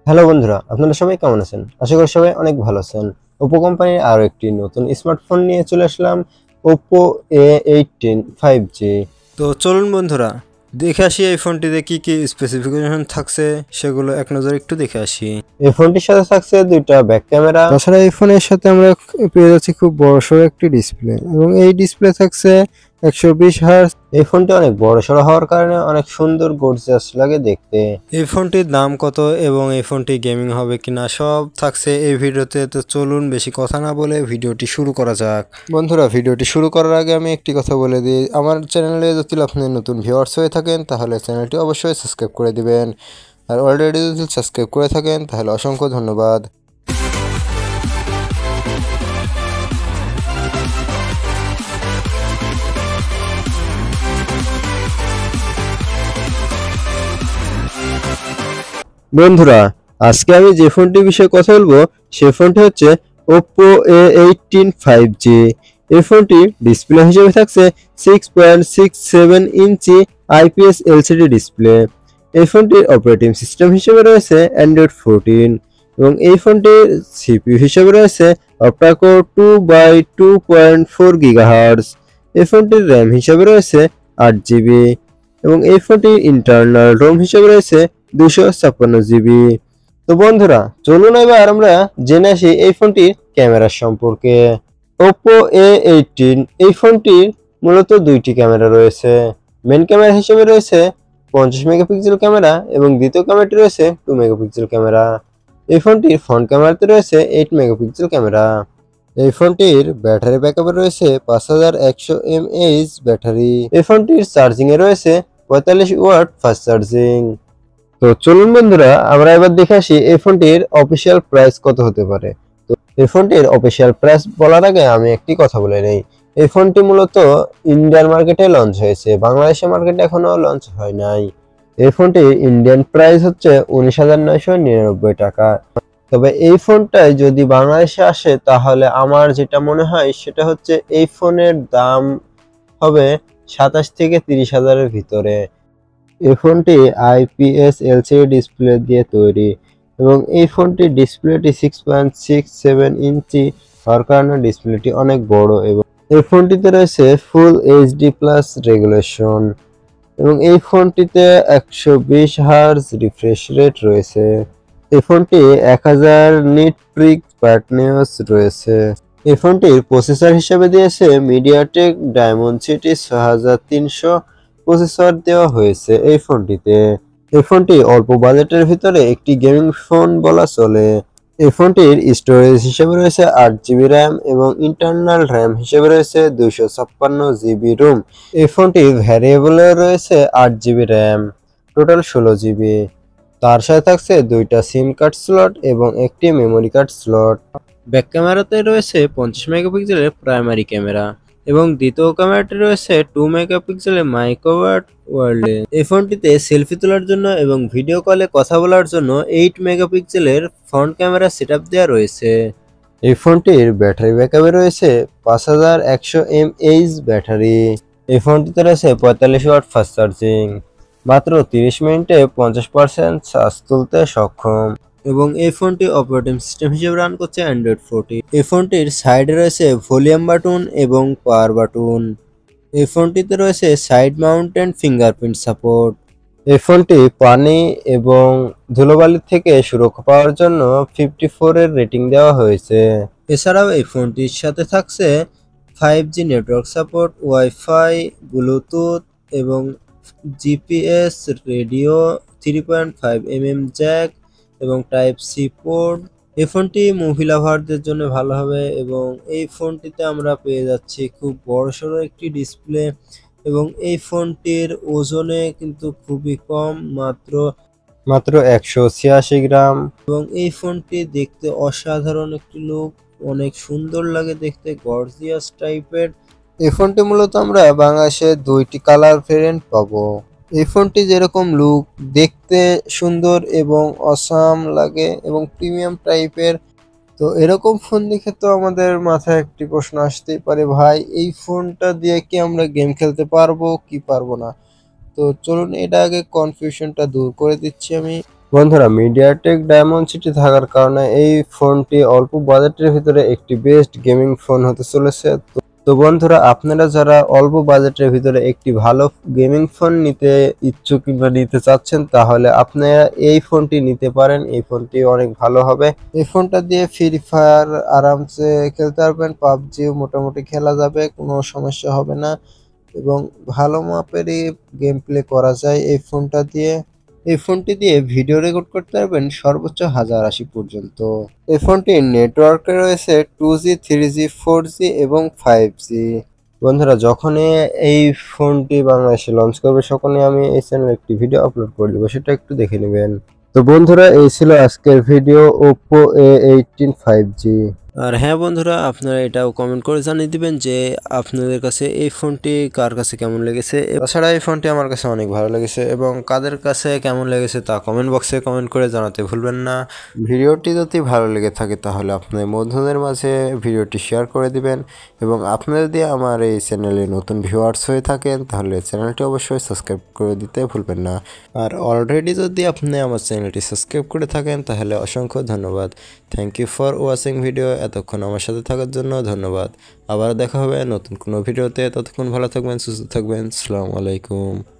Hello বন্ধুরা, আপনারা সবাই কেমন আছেন? আশা করি সবাই অনেক ভালো আছেন। ওপো কোম্পানির আরো একটি নতুন স্মার্টফোন নিয়ে চলে আসলাম, ওপো A18 5G। তো চলুন বন্ধুরা, দেখে আসি এই ফোনটিতে কি কি স্পেসিফিকেশন থাকছে সেগুলো এক নজরে একটু দেখে আসি। এই ফোনটির সাথে থাকছে দুইটা ব্যাক ক্যামেরা, তাছাড়া এই ফোনের সাথে আমরা পেয়ে যাচ্ছি খুব বড়সড় একটি ডিসপ্লে, এবং এই ডিসপ্লে থাকছে 120 হার্জ। এই ফোনটি অনেক বড়সড় হওয়ার কারণে অনেক সুন্দর গর্জিয়াস লাগে দেখতে। এই ফোনটির দাম কত এবং এই ফোনটি গেমিং হবে কিনা সব থাকছে এই ভিডিওতে। তো চলুন বেশি কথা না বলে ভিডিওটি শুরু করা যাক। বন্ধুরা, ভিডিওটি শুরু করার আগে আমি একটি কথা বলে দিই, আমার চ্যানেলে যদি আপনি নতুন ভিউয়ার্স হয়ে থাকেন তাহলে চ্যানেলটি অবশ্যই সাবস্ক্রাইব করে দিবেন, আর অলরেডি যদি সাবস্ক্রাইব করে থাকেন তাহলে অসংখ্য ধন্যবাদ। বন্ধুরা, আজকে আমি যে ফোনটির বিষয়ে কথা বলবো সে ফোনটি হচ্ছে Oppo A18 5G। এই ফোনটির ডিসপ্লে হিসেবে থাকছে 6.67 ইঞ্চি IPS LCD ডিসপ্লে। এই ফোনটির অপারেটিং সিস্টেম হিসেবে রয়েছে Android 14, এবং এই ফোনটির CPU হিসেবে রয়েছে Octa-core 2/2.4 GHz। এই ফোনটির RAM হিসেবে রয়েছে 8GB, এবং এই ফোনটির ইন্টারনাল ROM হিসেবে রয়েছে 256GB। তো বন্ধুরা, চলুন এবার আমরা জেনে আসি এই ফোনটির ক্যামেরার সম্পর্কে। Oppo A18 এই ফোনটির মূলত দুইটি ক্যামেরা রয়েছে। মেন ক্যামেরা হিসেবে রয়েছে 50 মেগাপিক্সেল ক্যামেরা, এবং দ্বিতীয় ক্যামেরাটি রয়েছে 2 মেগাপিক্সেল ক্যামেরা। এই ফোনটির ফ্রন্ট ক্যামেরাতে রয়েছে 8 মেগাপিক্সেল ক্যামেরা। এই ফোনটির ব্যাটারি ব্যাকআপ রয়েছে 5100 mAh ব্যাটারি। এই ফোনটির চার্জিং এ রয়েছে 45 ওয়াট ফাস্ট চার্জিং। তো চলুন বন্ধুরা, আমরা এবার দেখে আসি এই ফোনটির অফিসিয়াল প্রাইস কত হতে পারে। তো এই ফোনটির অফিসিয়াল প্রাইস বলার আগে আমি একটি কথা বলে নেই। এই ফোনটি মূলত ইন্ডিয়ান মার্কেটে লঞ্চ হয়েছে, বাংলাদেশের মার্কেটে এখনো লঞ্চ হয় নাই। এই ফোনটির ইন্ডিয়ান প্রাইস হচ্ছে 19,999 টাকা। তবে এই ফোনটাই যদি বাংলাদেশে আসে তাহলে আমার যেটা মনে হয় সেটা হচ্ছে এই ফোনের দাম হবে 27 থেকে 30,000-এর ভিতরে। এই ফোনটি IPS LCD ডিসপ্লে দিয়ে তৈরি, এবং এই ফোনটির ডিসপ্লেটি 6.67 ইঞ্চি হওয়ার কারণে ডিসপ্লেটি অনেক বড়, এবং এই ফোনটিতে রয়েছে ফুল HD প্লাস রেগুলেশন, এবং এই ফোনটিতে 120 হার্জ রিফ্রেশ রেট রয়েছে। এই ফোনটি 1000 নিট প্রিক ব্রাইটনেস রয়েছে। এই ফোনটির প্রসেসর হিসেবে দিয়েছে মিডিয়াটেক ডায়মন্ডসিটি 6300 প্রসেসর দেওয়া হয়েছে এই ফোনটিতে। এই ফোনটি অল্প বাজেটের ভিতরে একটি গেমিং ফোন বলা চলে। এই ফোনটির স্টোরেজ হিসেবে রয়েছে 8GB র্যাম, এবং ইন্টারনাল র্যাম হিসেবে রয়েছে 256GB রোম। এই ফোনটির ভ্যারিয়েবলে রয়েছে 8GB র্যাম, টোটাল 16GB। তার সাথে থাকছে দুইটা সিম কার্ড স্লট এবং একটি মেমোরি কার্ড স্লট। ব্যাক ক্যামেরাতে রয়েছে 50 মেগাপিক্সেলের প্রাইমারি ক্যামেরা, এবং দ্বিতীয় ক্যামেরাটি রয়েছে 2 মেগাপিক্সেলের মাইক্রো ওয়ার্ল্ডে। এই ফোনটিতে সেলফি তোলার জন্য এবং ভিডিও কলে কথা বলার জন্য 8 মেগাপিক্সেলের ফ্রন্ট ক্যামেরা সেটআপ দেওয়া রয়েছে। এই ফোনটির ব্যাটারি ব্যাকআপে রয়েছে 5100 mAh ব্যাটারি। এই ফোনটিতে রয়েছে 45 ওয়াট ফাস্ট চার্জিং, মাত্র 30 মিনিটে 50% চার্জ তুলতে সক্ষম, এবং এই ফোনটি অপারেটিং সিস্টেম হিসেবে রান করছে Android 14। এই ফোনটির সাইডে রয়েছে ভলিউম বাটন এবং পাওয়ার বাটন। এই ফোনটিতে রয়েছে সাইড মাউন্টেড ফিঙ্গারপ্রিন্ট সাপোর্ট। এই ফোনটি পানি এবং ধুলোবালি থেকে সুরক্ষা পাওয়ার জন্য 54 এর রেটিং দেওয়া হয়েছে। এছাড়াও এই ফোনটির সাথে থাকছে 5G network support, wifi, Bluetooth এবং জিপিএস রেডিও, 3.5mm জ্যাক এবং টাইপ সি পোর্ট। এই ফোনটি মুভি লাভারদের জন্য ভালো হবে, এবং এই ফোনটিতে আমরা পেয়ে যাচ্ছি খুব বড়সড় একটি ডিসপ্লে, এবং এই ফোনটির ওজনে কিন্তু খুবই কম, মাত্র 186 গ্রাম, এবং এই ফোনটি দেখতে অসাধারণ একটি লুক, অনেক সুন্দর লাগে দেখতে, গর্জিয়াস টাইপের। এই ফোনটি মূলত আমরা বাংলাদেশে দুইটি কালার ভেরিয়েন্ট পাবো। এই ফোনটি যেরকম লুক, দেখতে সুন্দর এবং অসাম লাগে এবং প্রিমিয়াম টাইপের। তো এরকম ফোন দেখে তো আমাদের মাথায় একটি প্রশ্ন আসতেই পারে, ভাই এই ফোনটা দিয়ে কি আমরা গেম খেলতে পারবো কি পারবো না। তো চলুন এটা আগে কনফিউশনটা দূর করে দিচ্ছি আমি। বন্ধুরা, মিডিয়াটেক ডায়মন্ড থাকার কারণে এই ফোনটি অল্প বাজেটের ভিতরে একটি বেস্ট গেমিং ফোন হতে চলেছে। তো বন্ধুরা, আপনারা যারা অল্প বাজেটের ভিতরে একটি ভালো গেমিং ফোন নিতে ইচ্ছুক কিংবা নিতে চাচ্ছেন, তাহলে আপনারা এই ফোনটি নিতে পারেন। এই ফোনটি অনেক ভালো হবে। এই ফোনটা দিয়ে ফ্রি ফায়ার আরামসে খেলতে পারবেন, পাবজিও মোটামুটি খেলা যাবে, কোনো সমস্যা হবে না এবং ভালো মাপেরই গেম প্লে করা যায় এই ফোনটা দিয়ে। এই ফোনটি দিয়ে ভিডিও রেকর্ড করতে পারবেন সর্বোচ্চ 1080 পর্যন্ত। এই ফোনটির নেটওয়ার্কে রয়েছে 2G, 3G, 4G এবং 5G। বন্ধুরা, যখনই এই ফোনটি বাংলাদেশে লঞ্চ করবে, তখনই আমি এই চ্যানেলে একটি ভিডিও আপলোড করে দেবো, সেটা একটু দেখে নেবেন। তো বন্ধুরা, এই ছিল আজকের ভিডিও Oppo A18 5G। আর হ্যাঁ বন্ধুরা, আপনারা এটাও কমেন্ট করে জানিয়ে দিবেন যে আপনাদের কাছে এই ফোনটি কার কাছে কেমন লেগেছে। তাছাড়া এই ফোনটি আমার কাছে অনেক ভালো লেগেছে এবং কাদের কাছে কেমন লেগেছে তা কমেন্ট বক্সে কমেন্ট করে জানাতে ভুলবেন না। ভিডিওটি যদি ভালো লেগে থাকে তাহলে আপনার বন্ধুদের মাঝে ভিডিওটি শেয়ার করে দিবেন এবং আপনারা যদি আমার এই চ্যানেলে নতুন ভিউয়ার্স হয়ে থাকেন তাহলে চ্যানেলটি অবশ্যই সাবস্ক্রাইব করে দিতে ভুলবেন না। আর অলরেডি যদি আপনি আমার চ্যানেলটি সাবস্ক্রাইব করে থাকেন তাহলে অসংখ্য ধন্যবাদ। Thank you for watching video. এতক্ষণ আমার সাথে থাকার জন্য ধন্যবাদ। আবার দেখা হবে নতুন কোনো ভিডিওতে। ততক্ষণ ভালো থাকবেন, সুস্থ থাকবেন। আসসালামু আলাইকুম।